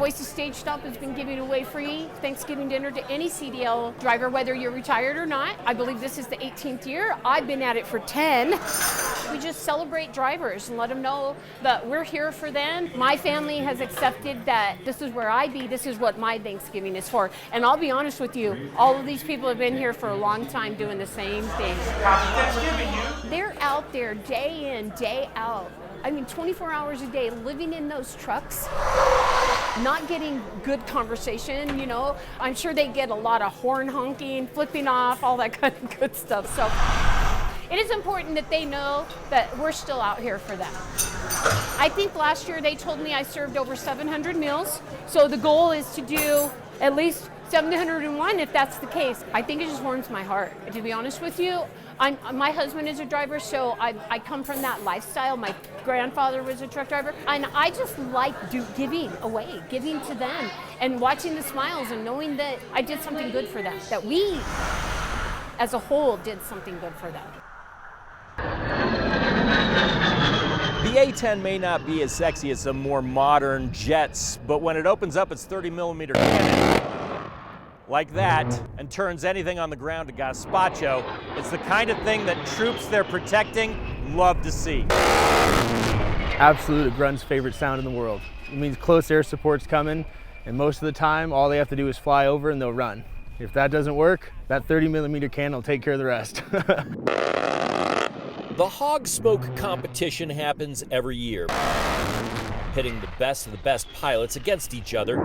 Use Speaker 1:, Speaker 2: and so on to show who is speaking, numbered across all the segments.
Speaker 1: Boise Stage Stop has been giving away free Thanksgiving dinner to any CDL driver, whether you're retired or not. I believe this is the 18th year. I've been at it for 10. We just celebrate drivers and let them know that we're here for them. My family has accepted that this is where I be, this is what my Thanksgiving is for. And I'll be honest with you, all of these people have been here for a long time doing the same thing.
Speaker 2: Happy Thanksgiving, you.
Speaker 1: They're out there day in, day out. I mean, 24 hours a day, living in those trucks, not getting good conversation, you know. I'm sure they get a lot of horn honking, flipping off, all that kind of good stuff. So it is important that they know that we're still out here for them. I think last year they told me I served over 700 meals. So the goal is to do at least 701 if that's the case. I think it just warms my heart, to be honest with you. My husband is a driver, so I come from that lifestyle. My grandfather was a truck driver, and I just like giving away, giving to them, and watching the smiles and knowing that I did something good for them, that we, as a whole, did something good for them.
Speaker 3: The A-10 may not be as sexy as some more modern jets, but when it opens up its 30mm cannon, like that, and turns anything on the ground to gazpacho, it's the kind of thing that troops they're protecting love to see.
Speaker 4: Absolutely Grunt's favorite sound in the world. It means close air support's coming, and most of the time, all they have to do is fly over and they'll run. If that doesn't work, that 30mm cannon will take care of the rest.
Speaker 3: The Hog Smoke competition happens every year, pitting the best of the best pilots against each other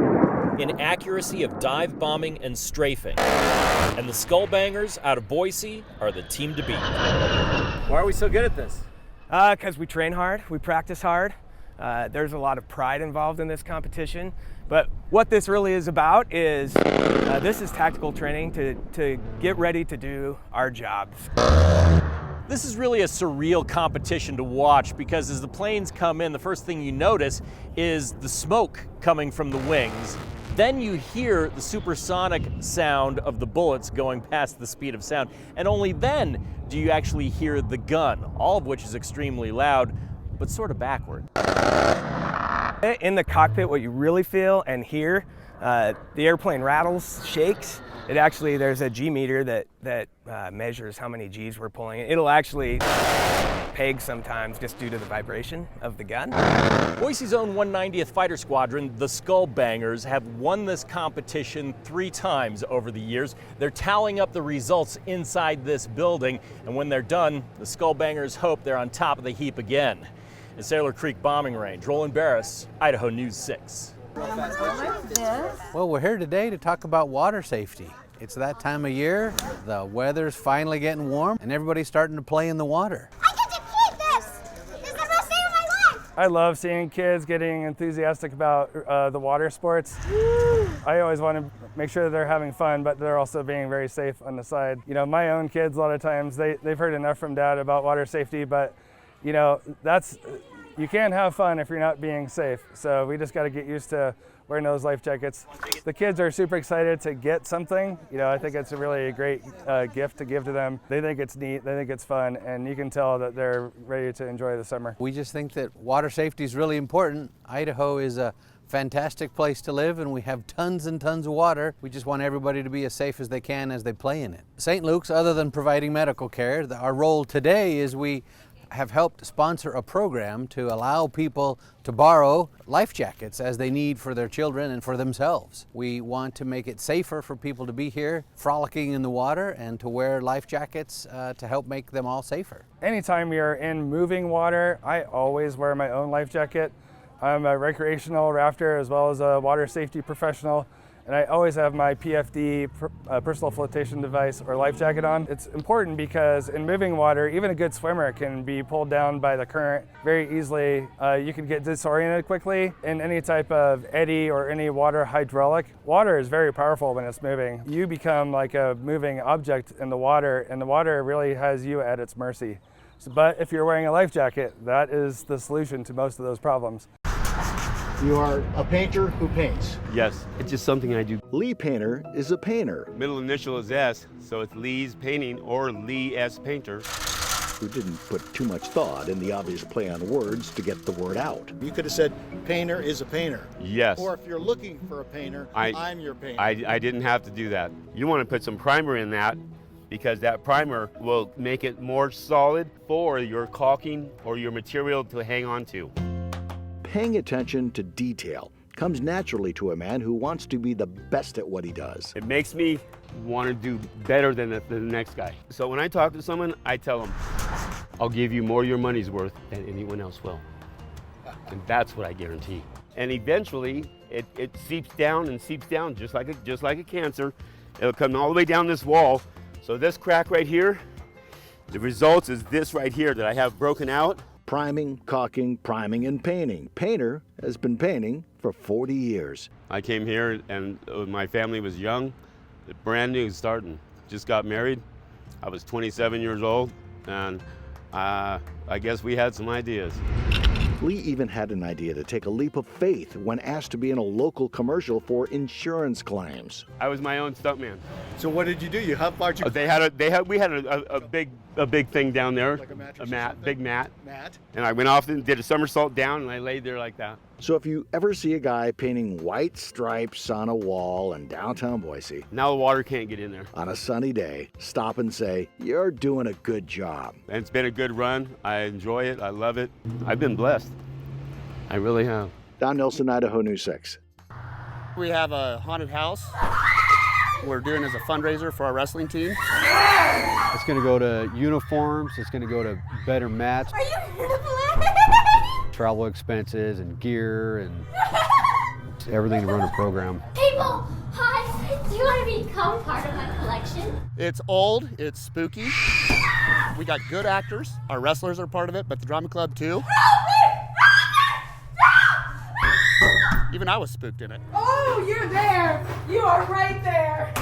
Speaker 3: in accuracy of dive bombing and strafing. And the Skullbangers out of Boise are the team to beat.
Speaker 4: Why are we so good at this?
Speaker 5: Because we train hard, we practice hard. There's a lot of pride involved in this competition. But what this really is about is, this is tactical training to get ready to do our jobs.
Speaker 3: This is really a surreal competition to watch because as the planes come in, the first thing you notice is the smoke coming from the wings. Then you hear the supersonic sound of the bullets going past the speed of sound. And only then do you actually hear the gun, all of which is extremely loud, but sort of backward.
Speaker 5: In the cockpit, what you really feel and hear, the airplane rattles, shakes. There's a G meter that measures how many Gs we're pulling. It'll actually peg sometimes just due to the vibration of the gun.
Speaker 3: Boise's own 190th Fighter Squadron, the Skullbangers, have won this competition 3 times over the years. They're tallying up the results inside this building, and when they're done, the Skullbangers hope they're on top of the heap again. In Sailor Creek Bombing Range, Roland Barris, Idaho News 6.
Speaker 6: Well, we're here today to talk about water safety. It's that time of year, the weather's finally getting warm, and everybody's starting to play in the water.
Speaker 7: I get to keep this! This is the best day of my life!
Speaker 5: I love seeing kids getting enthusiastic about the water sports. I always want to make sure that they're having fun, but they're also being very safe on the side. You know, my own kids, a lot of times, they've heard enough from Dad about water safety, but you know, you can't have fun if you're not being safe. So we just got to get used to wearing those life jackets. The kids are super excited to get something. You know, I think it's a really great gift to give to them. They think it's neat, they think it's fun, and you can tell that they're ready to enjoy the summer.
Speaker 6: We just think that water safety is really important. Idaho is a fantastic place to live, and we have tons and tons of water. We just want everybody to be as safe as they can as they play in it. St. Luke's, other than providing medical care, our role today is we have helped sponsor a program to allow people to borrow life jackets as they need for their children and for themselves. We want to make it safer for people to be here frolicking in the water and to wear life jackets to help make them all safer.
Speaker 5: Anytime you're in moving water, I always wear my own life jacket. I'm a recreational rafter as well as a water safety professional. And I always have my PFD, personal flotation device, or life jacket on. It's important because in moving water, even a good swimmer can be pulled down by the current very easily. You can get disoriented quickly in any type of eddy or any water hydraulic. Water is very powerful when it's moving. You become like a moving object in the water, and the water really has you at its mercy. But if you're wearing a life jacket, that is the solution to most of those problems.
Speaker 8: You are a painter who paints.
Speaker 9: Yes, it's just something I do.
Speaker 8: Lee Painter is a painter.
Speaker 9: Middle initial is S, so it's Lee's Painting or Lee S. Painter.
Speaker 8: who didn't put too much thought in the obvious play on words to get the word out. You could have said, painter is a painter.
Speaker 9: Yes.
Speaker 8: Or if you're looking for a painter, I'm your painter.
Speaker 9: I didn't have to do that. You want to put some primer in that because that primer will make it more solid for your caulking or your material to hang on to.
Speaker 8: Paying attention to detail comes naturally to a man who wants to be the best at what he does.
Speaker 9: It makes me want to do better than the next guy. So when I talk to someone, I tell them, I'll give you more of your money's worth than anyone else will. And that's what I guarantee. And eventually, it seeps down and seeps down just like a cancer. It'll come all the way down this wall. So this crack right here, the results is this right here that I have broken out.
Speaker 8: Priming, caulking, priming, and painting. Painter has been painting for 40 years.
Speaker 9: I came here and my family was young, brand new, starting. Just got married. I was 27 years old, and I guess we had some ideas.
Speaker 8: Lee even had an idea to take a leap of faith when asked to be in a local commercial for insurance claims.
Speaker 9: I was my own stuntman.
Speaker 8: So what did you do? How far did you?
Speaker 9: We had a big thing down there,
Speaker 8: Like a mattress
Speaker 9: a
Speaker 8: or
Speaker 9: mat,
Speaker 8: something?
Speaker 9: big mat,
Speaker 8: Matt?
Speaker 9: and I went off and did a somersault down, and I laid there like that.
Speaker 8: So if you ever see a guy painting white stripes on a wall in downtown Boise
Speaker 9: Now the water can't get in there.
Speaker 8: on a sunny day, stop and say, you're doing a good job.
Speaker 9: And it's been a good run. I enjoy it. I love it. I've been blessed. I really have.
Speaker 8: Don Nelson, Idaho News 6.
Speaker 10: We have a haunted house we're doing as a fundraiser for our wrestling team.
Speaker 6: It's going to go to uniforms, it's going to go to better mats,
Speaker 7: Are you here to play?
Speaker 6: travel expenses and gear and everything to run a program.
Speaker 7: People, hi. Do you want to become part of my collection?
Speaker 10: It's old, it's spooky. We got good actors. Our wrestlers are part of it, but the drama club too. Even I was spooked in it.
Speaker 11: Oh, you're there. You are right there.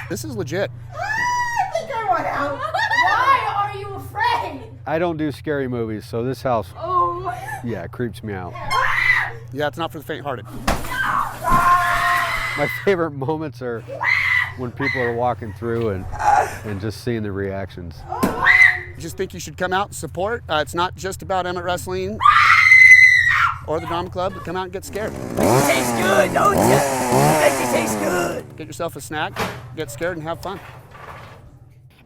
Speaker 10: This is legit.
Speaker 11: I think I want out.
Speaker 7: Why are you afraid?
Speaker 6: I don't do scary movies, so this house,
Speaker 11: Oh.
Speaker 6: yeah, it creeps me out.
Speaker 10: Yeah, it's not for the faint-hearted.
Speaker 6: My favorite moments are when people are walking through and just seeing the reactions.
Speaker 10: I just think you should come out and support. It's not just about Emmett Wrestling or the drama club, but come out and get scared.
Speaker 11: Tastes good, don't you? Make it taste good.
Speaker 10: Get yourself a snack, get scared, and have fun.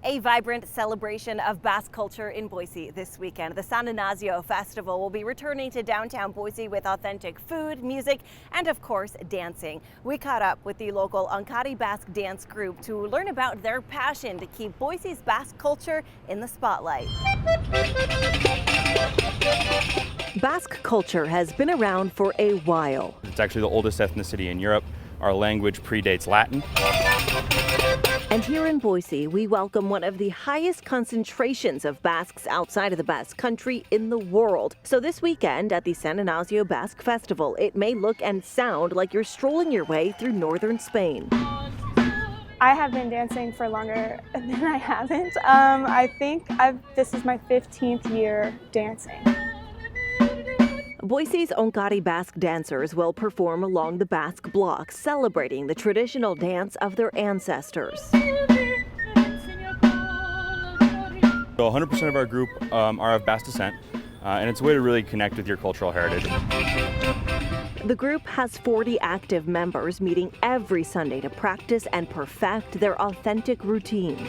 Speaker 12: A vibrant celebration of Basque culture in Boise this weekend. The San Ignacio Festival will be returning to downtown Boise with authentic food, music, and of course, dancing. We caught up with the local Ankari Basque dance group to learn about their passion to keep Boise's Basque culture in the spotlight. Basque culture has been around for a while.
Speaker 13: It's actually the oldest ethnicity in Europe. Our language predates Latin.
Speaker 12: And here in Boise, we welcome one of the highest concentrations of Basques outside of the Basque Country in the world. So this weekend at the San Ignacio Basque Festival, it may look and sound like you're strolling your way through northern Spain.
Speaker 14: I have been dancing for longer than I haven't. I think this is my 15th year dancing.
Speaker 12: Boise's Ankari Basque dancers will perform along the Basque block, celebrating the traditional dance of their ancestors.
Speaker 13: So 100% of our group are of Basque descent, and it's a way to really connect with your cultural heritage.
Speaker 12: The group has 40 active members meeting every Sunday to practice and perfect their authentic routines.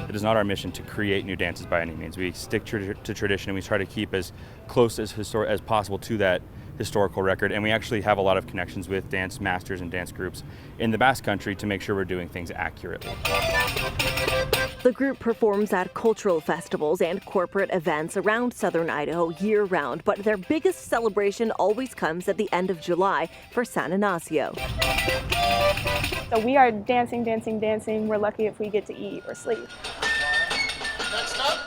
Speaker 13: It is not our mission to create new dances by any means. We stick to tradition, and we try to keep as close as possible to that historical record. And we actually have a lot of connections with dance masters and dance groups in the Basque Country to make sure we're doing things accurately.
Speaker 12: The group performs at cultural festivals and corporate events around southern Idaho year-round, but their biggest celebration always comes at the end of July for San Ignacio.
Speaker 14: So we are dancing, dancing, dancing. We're lucky if we get to eat or sleep.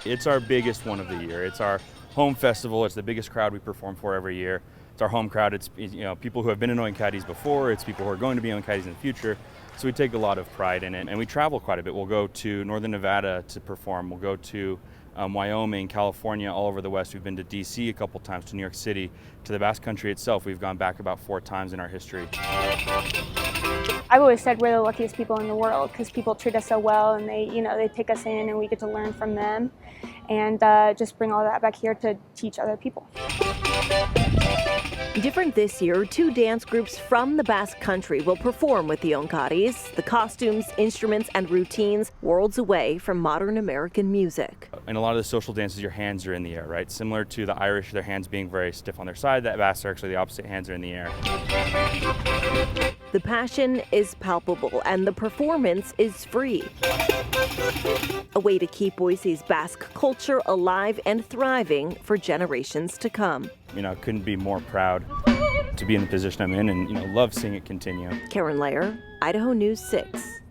Speaker 13: It's our biggest one of the year. It's our home festival. It's the biggest crowd we perform for every year. It's our home crowd. It's people who have been in Oinkatis before. It's people who are going to be Oinkatis in the future. So we take a lot of pride in it, and we travel quite a bit. We'll go to northern Nevada to perform. We'll go to Wyoming, California, all over the West. We've been to DC a couple times, to New York City, to the Basque Country itself. We've gone back about 4 times in our history.
Speaker 14: I I've always said we're the luckiest people in the world because people treat us so well, and they take us in and we get to learn from them, and just bring all that back here to teach other people.
Speaker 12: Different this year, 2 dance groups from the Basque Country will perform with the Oncaris. The costumes, instruments, and routines worlds away from modern American music.
Speaker 13: In a lot of the social dances, your hands are in the air, right? Similar to the Irish, their hands being very stiff on their side, that Basque are actually the opposite, hands are in the air.
Speaker 12: The passion is palpable and the performance is free. A way to keep Boise's Basque culture alive and thriving for generations to come.
Speaker 13: Couldn't be more proud to be in the position I'm in, and love seeing it continue.
Speaker 12: Karen Lair, Idaho News 6.